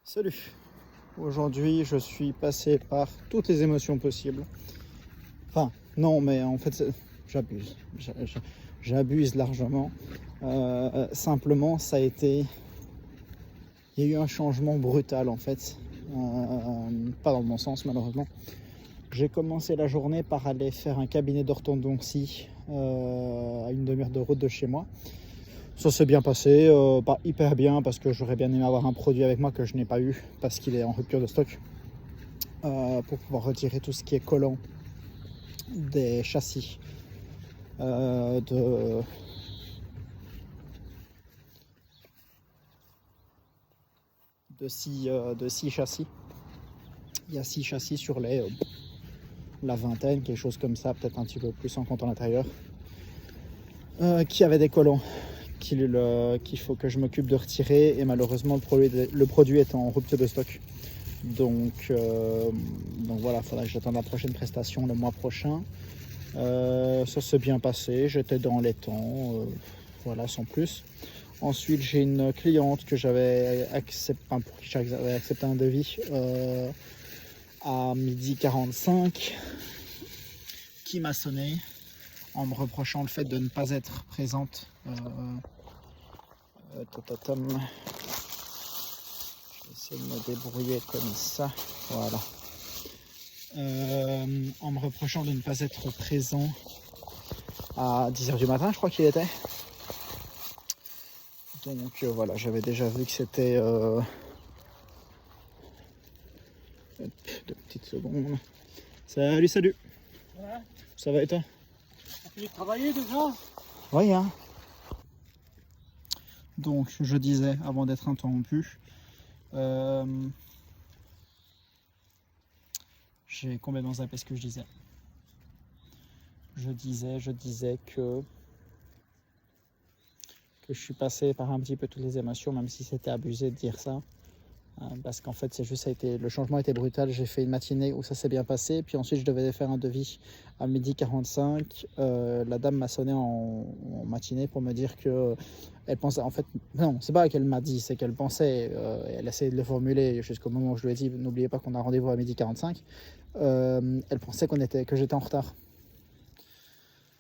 Salut! Aujourd'hui, je suis passé par toutes les émotions possibles. Enfin, non, mais en fait, j'abuse. J'abuse largement. Simplement, ça a été... Il y a eu un changement brutal, en fait. Pas dans le bon sens, malheureusement. J'ai commencé la journée par aller faire un cabinet d'orthodontie à une demi-heure de route de chez moi. Ça s'est bien passé, pas hyper bien parce que j'aurais bien aimé avoir un produit avec moi que je n'ai pas eu parce qu'il est en rupture de stock pour pouvoir retirer tout ce qui est collant des châssis de six châssis. Il y a 6 châssis sur la vingtaine, quelque chose comme ça, peut-être un petit peu plus en comptant l'intérieur, qui avaient des collants qu'il faut que je m'occupe de retirer, et malheureusement le produit est en rupture de stock. Donc voilà, il faudra que j'attende la prochaine prestation le mois prochain. Ça s'est bien passé, j'étais dans les temps, voilà, sans plus. Ensuite, j'ai une cliente que j'avais pour qui j'avais accepté un devis à 12h45 qui m'a sonné en me reprochant le fait de ne pas être présente. Je vais essayer de me débrouiller comme ça, voilà. En me reprochant de ne pas être présent à 10h du matin, je crois qu'il était. Donc voilà, j'avais déjà vu que c'était... 2 petites secondes. Salut, salut. Voilà. Ça va et toi? T'as fini de travailler déjà? Oui, hein. Donc, je disais, avant d'être interrompu, j'ai complètement zappé ce que je disais. Je disais que je suis passé par un petit peu toutes les émotions, même si c'était abusé de dire ça. Parce qu'en fait, le changement était brutal. J'ai fait une matinée où ça s'est bien passé, puis ensuite je devais faire un devis à 12h45. La dame m'a sonné en matinée pour me dire que elle pensait, en fait, non, c'est pas qu'elle m'a dit, c'est qu'elle pensait, elle essayait de le formuler jusqu'au moment où je lui ai dit, n'oubliez pas qu'on a rendez-vous à 12h45. Elle pensait que j'étais en retard.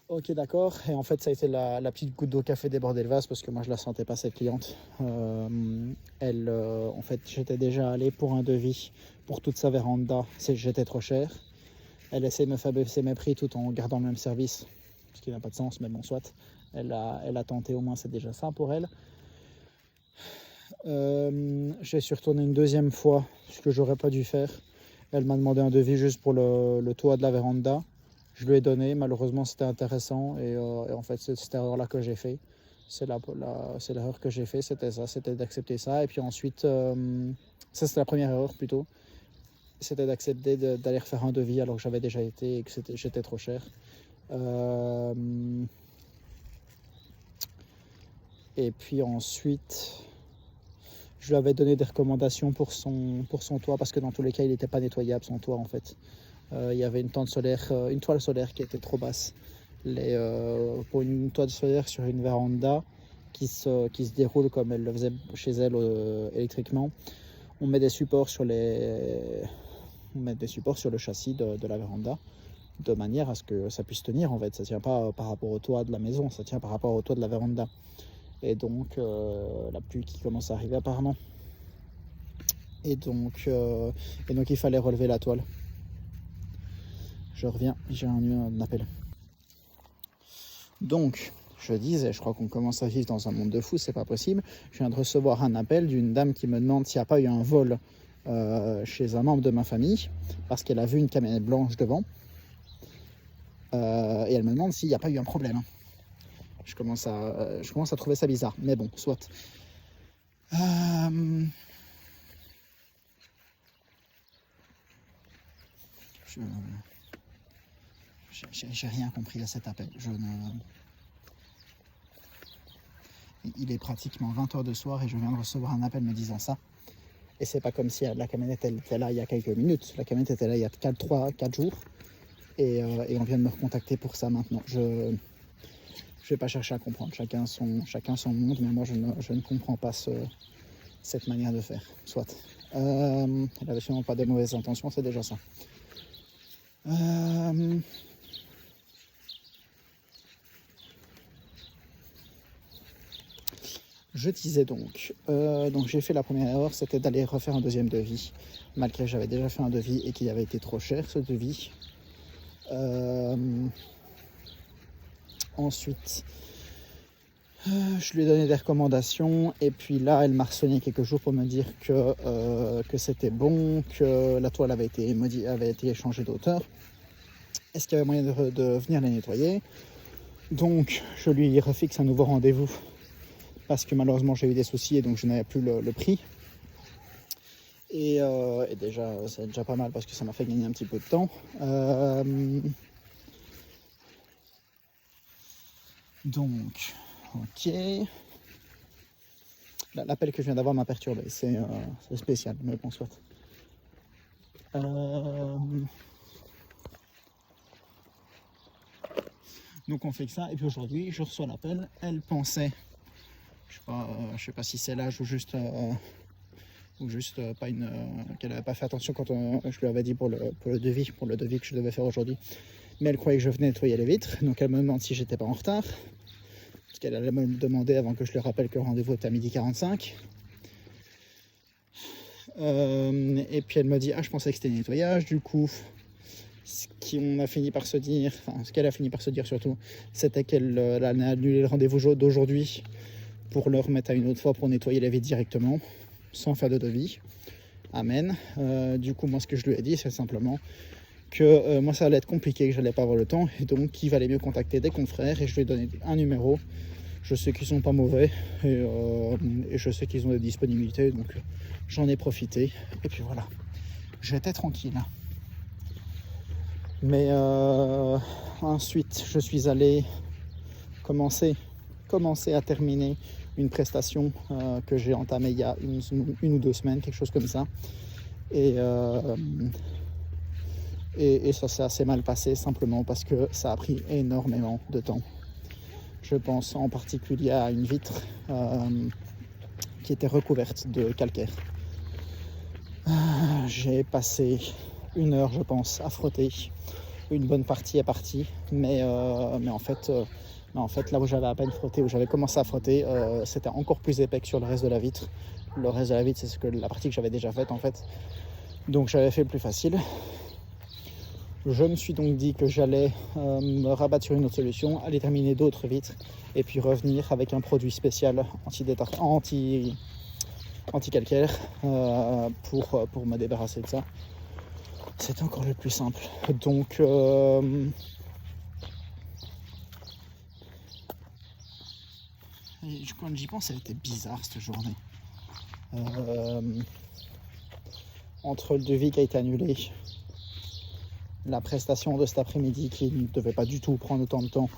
Ok, d'accord. Et en fait, ça a été la petite goutte d'eau qui a fait déborder le vase parce que moi, je la sentais pas, cette cliente. En fait, j'étais déjà allé pour un devis pour toute sa véranda. J'étais trop cher. Elle essaie de me faire baisser mes prix tout en gardant le même service, ce qui n'a pas de sens, mais bon, soit. Elle a tenté, au moins, c'est déjà ça pour elle. Je suis retourné une deuxième fois, ce que j'aurais pas dû faire. Elle m'a demandé un devis juste pour le toit de la véranda. Je lui ai donné, malheureusement c'était intéressant et en fait c'est cette erreur-là que j'ai fait. C'est l'erreur que j'ai fait, c'était ça, c'était d'accepter ça. Et puis ensuite, ça c'était la première erreur plutôt, c'était d'accepter d'aller refaire un devis alors que j'avais déjà été et que j'étais trop cher. Et puis ensuite, je lui avais donné des recommandations pour son toit parce que dans tous les cas il n'était pas nettoyable, son toit en fait. Il y avait une toile solaire qui était trop basse. Pour une toile solaire sur une véranda qui se déroule comme elle le faisait chez elle électriquement, on met des supports sur le châssis de la véranda de manière à ce que ça puisse tenir en fait. Ça ne tient pas par rapport au toit de la maison, ça tient par rapport au toit de la véranda. Et donc la pluie qui commence à arriver apparemment. Et donc il fallait relever la toile. Je reviens, j'ai un appel. Donc, je disais, je crois qu'on commence à vivre dans un monde de fous, c'est pas possible. Je viens de recevoir un appel d'une dame qui me demande s'il n'y a pas eu un vol chez un membre de ma famille, parce qu'elle a vu une camionnette blanche devant. Et elle me demande s'il n'y a pas eu un problème. Je commence à trouver ça bizarre, mais bon, soit. J'ai rien compris à cet appel. Il est pratiquement 20h de soir et je viens de recevoir un appel me disant ça. Et c'est pas comme si la camionnette était là il y a quelques minutes. La camionnette était là il y a 4 jours. Et on vient de me recontacter pour ça maintenant. Je vais pas chercher à comprendre. Chacun son monde, mais moi je ne comprends pas cette manière de faire. Soit. Elle avait sûrement pas des mauvaises intentions, c'est déjà ça. Je disais donc j'ai fait la première erreur, c'était d'aller refaire un deuxième devis, malgré que j'avais déjà fait un devis et qu'il avait été trop cher ce devis. Ensuite, je lui ai donné des recommandations et puis là, elle m'a harcelé quelques jours pour me dire que c'était bon, que la toile avait été changée d'auteur. Est-ce qu'il y avait moyen de venir les nettoyer? Donc, je lui refixe un nouveau rendez-vous parce que malheureusement, j'ai eu des soucis et donc je n'avais plus le prix. Et déjà, c'est déjà pas mal parce que ça m'a fait gagner un petit peu de temps. Donc, ok. L'appel que je viens d'avoir m'a perturbé, c'est spécial, mais bon, soit. Donc on fait que ça, et puis aujourd'hui, je reçois l'appel. Elle pensait, je sais pas si c'est l'âge ou juste pas qu'elle n'avait pas fait attention quand je lui avais dit pour le devis que je devais faire aujourd'hui. Mais elle croyait que je venais nettoyer les vitres, donc elle me demande si j'étais pas en retard. Parce qu'elle allait me demander avant que je lui rappelle que le rendez-vous était à 12h45. Et puis elle me dit, je pensais que c'était nettoyage. Du coup, ce qu'elle a fini par se dire surtout, c'était qu'elle allait annuler le rendez-vous d'aujourd'hui pour le remettre à une autre fois pour nettoyer les vitres directement, sans faire de devis. Amen. Du coup, moi, ce que je lui ai dit, c'est simplement que moi, ça allait être compliqué, que j'allais pas avoir le temps, et donc qu'il valait mieux contacter des confrères, et je lui ai donné un numéro. Je sais qu'ils sont pas mauvais, et je sais qu'ils ont des disponibilités, donc j'en ai profité, et puis voilà. J'étais tranquille. Mais ensuite, je suis allé commencer à terminer une prestation que j'ai entamée il y a une ou 2 semaines, quelque chose comme ça. Et ça s'est assez mal passé, simplement parce que ça a pris énormément de temps. Je pense en particulier à une vitre qui était recouverte de calcaire. J'ai passé 1 heure, je pense, à frotter. Une bonne partie est partie, mais en fait, là où j'avais à peine frotté, où j'avais commencé à frotter, c'était encore plus épais que sur le reste de la vitre. Le reste de la vitre, c'est la partie que j'avais déjà faite en fait. Donc j'avais fait le plus facile. Je me suis donc dit que j'allais me rabattre sur une autre solution, aller terminer d'autres vitres et puis revenir avec un produit spécial anti-calcaire pour me débarrasser de ça. C'est encore le plus simple. Donc quand j'y pense, elle était bizarre cette journée. Entre le devis qui a été annulé, la prestation de cet après-midi qui ne devait pas du tout prendre autant de temps,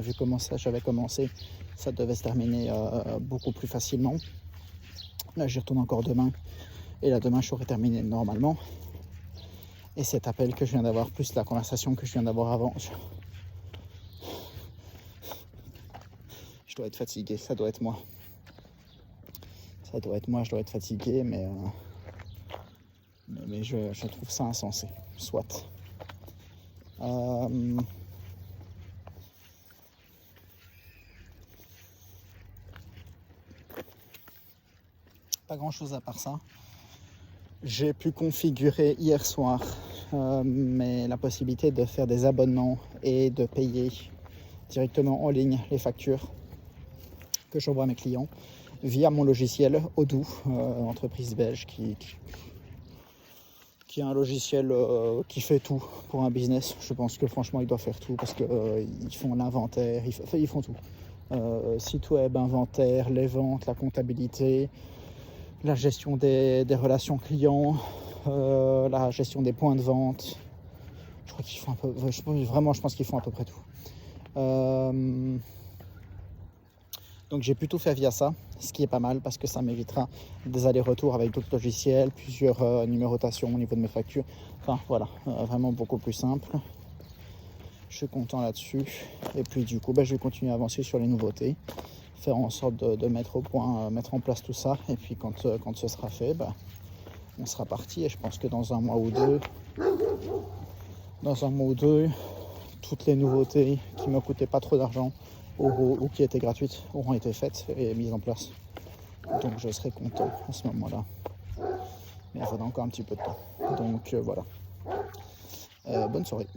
vu comment j'avais commencé, ça devait se terminer beaucoup plus facilement. Là, j'y retourne encore demain, et là demain, je serai terminé normalement. Et cet appel que je viens d'avoir, plus la conversation que je viens d'avoir avant, je dois être fatigué, ça doit être moi. Je dois être fatigué, mais je trouve ça insensé, soit. Pas grand chose à part ça. J'ai pu configurer hier soir mais la possibilité de faire des abonnements et de payer directement en ligne les factures que j'envoie à mes clients via mon logiciel Odoo, entreprise belge qui est un logiciel qui fait tout pour un business. Je pense que franchement il doit faire tout parce qu'ils font l'inventaire, ils font tout. Site web, inventaire, les ventes, la comptabilité, la gestion des relations clients, la gestion des points de vente. Je crois qu'ils font je pense qu'ils font à peu près tout. Donc j'ai plutôt fait via ça, ce qui est pas mal parce que ça m'évitera des allers-retours avec d'autres logiciels, plusieurs numérotations au niveau de mes factures. Enfin voilà, vraiment beaucoup plus simple. Je suis content là-dessus. Et puis du coup, je vais continuer à avancer sur les nouveautés, faire en sorte de mettre au point, mettre en place tout ça. Et puis quand ce sera fait, on sera parti et je pense que dans un mois ou deux, toutes les nouveautés qui ne me coûtaient pas trop d'argent ou qui étaient gratuites auront été faites et mises en place. Donc je serai content à ce moment-là. Mais il faudra encore un petit peu de temps. Donc voilà. Bonne soirée.